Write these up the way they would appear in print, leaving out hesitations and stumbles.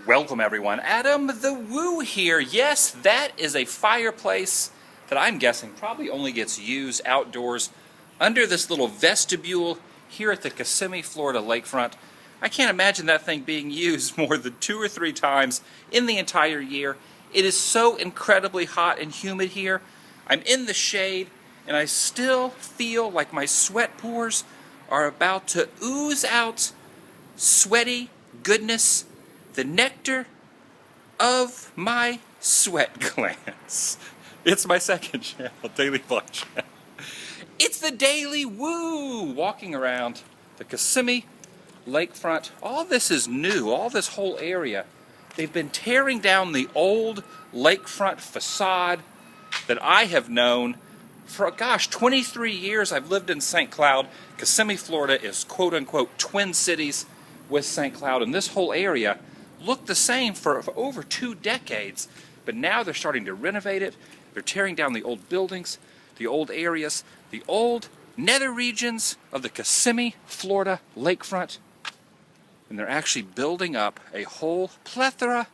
Welcome everyone, Adam the Woo here. Yes, that is a fireplace that I'm guessing probably only gets used outdoors under this little vestibule here at the Kissimmee, Florida lakefront. I can't imagine that thing being used more than 2 or 3 times in the entire year. It is so incredibly hot and humid here. I'm in the shade and I still feel like my sweat pores are about to ooze out sweaty goodness, the nectar of my sweat glands. It's my second channel, Daily Vlog channel. It's the Daily Woo, walking around the Kissimmee lakefront. All this is new, all this whole area. They've been tearing down the old lakefront facade that I have known for, 23 years. I've lived in St. Cloud. Kissimmee, Florida is quote-unquote twin cities with St. Cloud, and this whole area looked the same for over 2 decades, but now they're starting to renovate it. They're tearing down the old buildings, the old areas, the old nether regions of the Kissimmee, Florida lakefront, and they're actually building up a whole plethora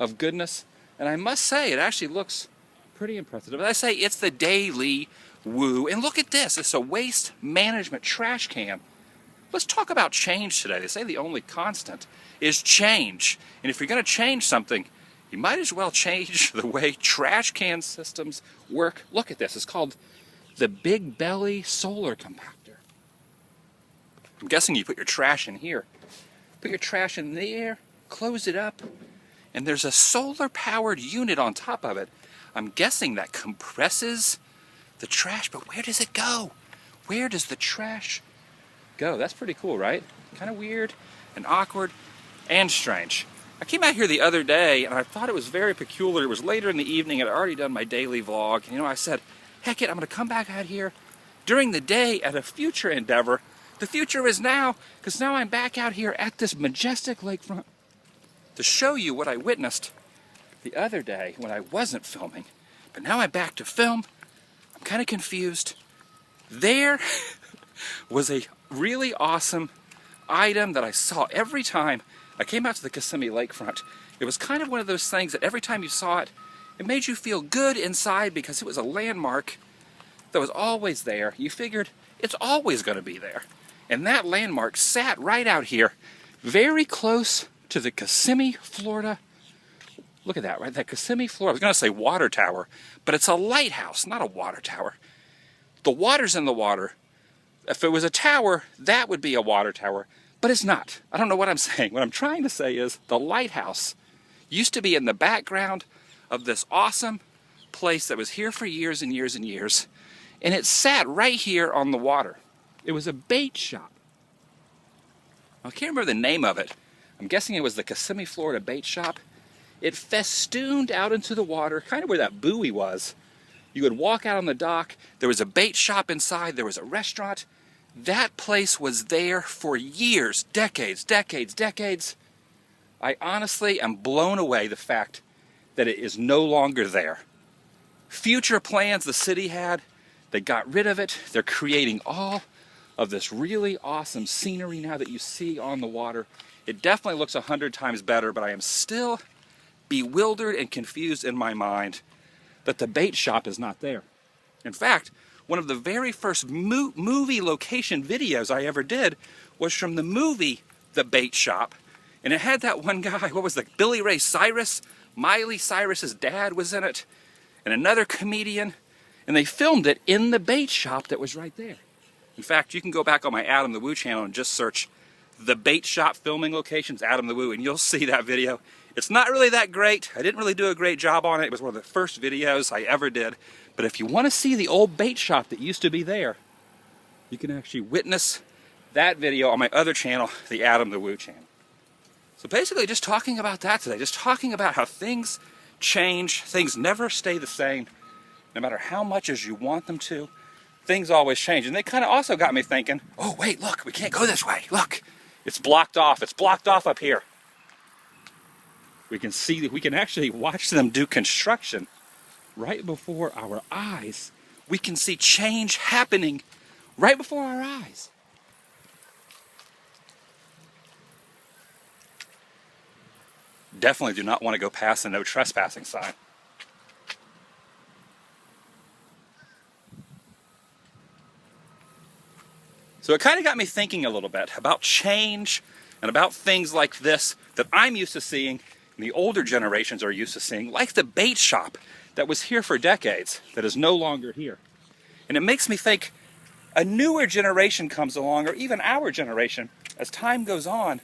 of goodness, and I must say it actually looks pretty impressive. But I say it's the Daily Woo, and look at this. It's a waste management trash can. Let's talk about change today. They say the only constant is change. And if you're going to change something, you might as well change the way trash can systems work. Look at this. It's called the Big Belly Solar Compactor. I'm guessing you put your trash in here. Put your trash in there, close it up, and there's a solar-powered unit on top of it. I'm guessing that compresses the trash, but where does it go? Where does the trash go? That's pretty cool, right? Kind of weird and awkward and strange. I came out here the other day and I thought it was very peculiar. It was later in the evening. I'd already done my daily vlog. And, I said, heck it, I'm going to come back out here during the day at a future endeavor. The future is now, because now I'm back out here at this majestic lakefront to show you what I witnessed the other day when I wasn't filming. But now I'm back to film. I'm kind of confused. There was a really awesome item that I saw every time I came out to the Kissimmee lakefront. It was kind of one of those things that every time you saw it, it made you feel good inside because it was a landmark that was always there. You figured it's always going to be there. And that landmark sat right out here, very close to the Kissimmee, Florida. Look at that, right? That Kissimmee, Florida. I was going to say water tower, but it's a lighthouse, not a water tower. The water's in the water. If it was a tower, that would be a water tower, but it's not. I don't know what I'm saying. What I'm trying to say is the lighthouse used to be in the background of this awesome place that was here for years and years and years, and it sat right here on the water. It was a bait shop. I can't remember the name of it. I'm guessing it was the Kissimmee, Florida bait shop. It festooned out into the water, kind of where that buoy was. You would walk out on the dock. There was a bait shop inside. There was a restaurant. That place was there for years, decades, decades, decades. I honestly am blown away the fact that it is no longer there. Future plans the city had, they got rid of it. They're creating all of this really awesome scenery now that you see on the water. It definitely looks 100 times better, but I am still bewildered and confused in my mind that the bait shop is not there. In fact, one of the very first movie location videos I ever did was from the movie The Bait Shop. And it had that one guy, what was that, Billy Ray Cyrus? Miley Cyrus's dad was in it, and another comedian. And they filmed it in the bait shop that was right there. In fact, you can go back on my Adam the Woo channel and just search The Bait Shop filming locations, Adam the Woo, and you'll see that video. It's not really that great. I didn't really do a great job on it. It was one of the first videos I ever did. But if you want to see the old bait shop that used to be there, you can actually witness that video on my other channel, the Adam the Woo channel. So basically just talking about that today, just talking about how things change, things never stay the same, no matter how much as you want them to, things always change. And they kind of also got me thinking, oh wait, look, we can't go this way, look, it's blocked off up here. We can see that we can actually watch them do construction right before our eyes. We can see change happening right before our eyes. definitely do not want to go past the no trespassing sign. So it kind of got me thinking a little bit about change and about things like this that I'm used to seeing and the older generations are used to seeing, like the bait shop that was here for decades that is no longer here. And it makes me think a newer generation comes along, or even our generation, as time goes on,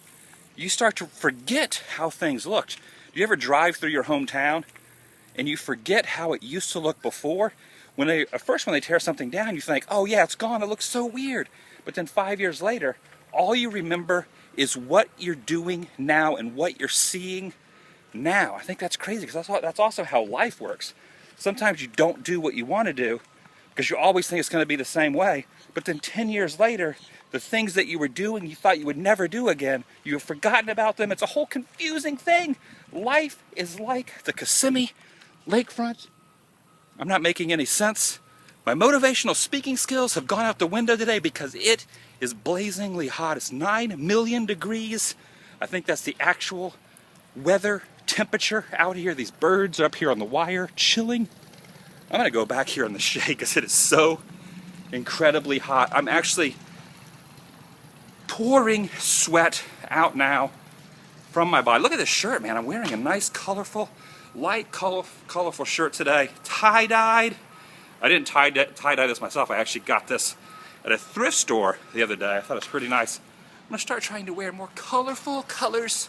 you start to forget how things looked. Do you ever drive through your hometown and you forget how it used to look before? At first when they tear something down, you think, oh yeah, it's gone, it looks so weird. But then 5 years later, all you remember is what you're doing now and what you're seeing now. I think that's crazy, because that's also how life works. Sometimes you don't do what you want to do because you always think it's going to be the same way. But then 10 years later, the things that you were doing you thought you would never do again, you've forgotten about them. It's a whole confusing thing. Life is like the Kissimmee lakefront. I'm not making any sense. My motivational speaking skills have gone out the window today because it is blazingly hot. It's 9 million degrees. I think that's the actual weather temperature out here. These birds are up here on the wire chilling. I'm going to go back here in the shade because it is so incredibly hot. I'm actually pouring sweat out now from my body. Look at this shirt, man. I'm wearing a nice, colorful, light, colorful shirt today. Tie-dyed. I didn't tie-dye this myself. I actually got this at a thrift store the other day. I thought it was pretty nice. I'm going to start trying to wear more colorful colors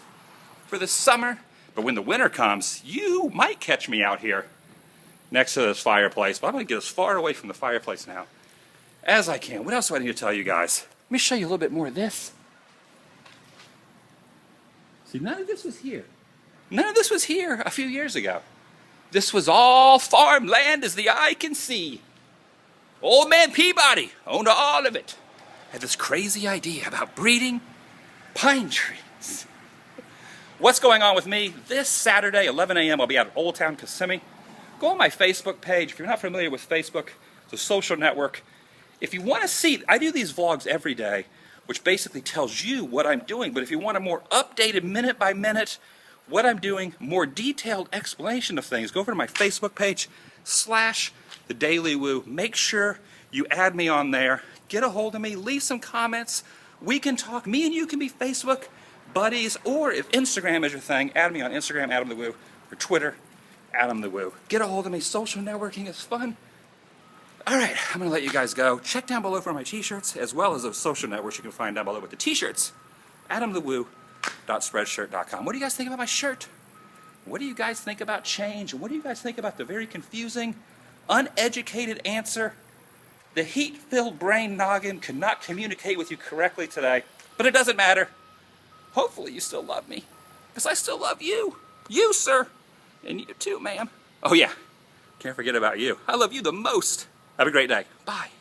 for the summer. But when the winter comes, you might catch me out here next to this fireplace. But I'm going to get as far away from the fireplace now as I can. What else do I need to tell you guys? Let me show you a little bit more of this. See, none of this was here. None of this was here a few years ago. This was all farmland as the eye can see. Old man Peabody owned all of it. Had this crazy idea about breeding pine trees. What's going on with me? This Saturday, 11 a.m., I'll be at Old Town Kissimmee. Go on my Facebook page. If you're not familiar with Facebook, it's a social network. If you want to see, I do these vlogs every day, which basically tells you what I'm doing. But if you want a more updated, minute by minute, what I'm doing, more detailed explanation of things, go over to my Facebook page, /TheDailyWoo. Make sure you add me on there. Get a hold of me. Leave some comments. We can talk. Me and you can be Facebook buddies. Or if Instagram is your thing, add me on Instagram, AdamTheWoo, or Twitter, AdamTheWoo. Get a hold of me. Social networking is fun. All right, I'm going to let you guys go. Check down below for my t-shirts, as well as those social networks you can find down below with the t-shirts. AdamTheWoo.Spreadshirt.com. What do you guys think about my shirt? What do you guys think about change? What do you guys think about the very confusing, uneducated answer? The heat-filled brain noggin could not communicate with you correctly today, but it doesn't matter. Hopefully you still love me, because I still love you. You, sir. And you too, ma'am. Oh, yeah. Can't forget about you. I love you the most. Have a great day. Bye.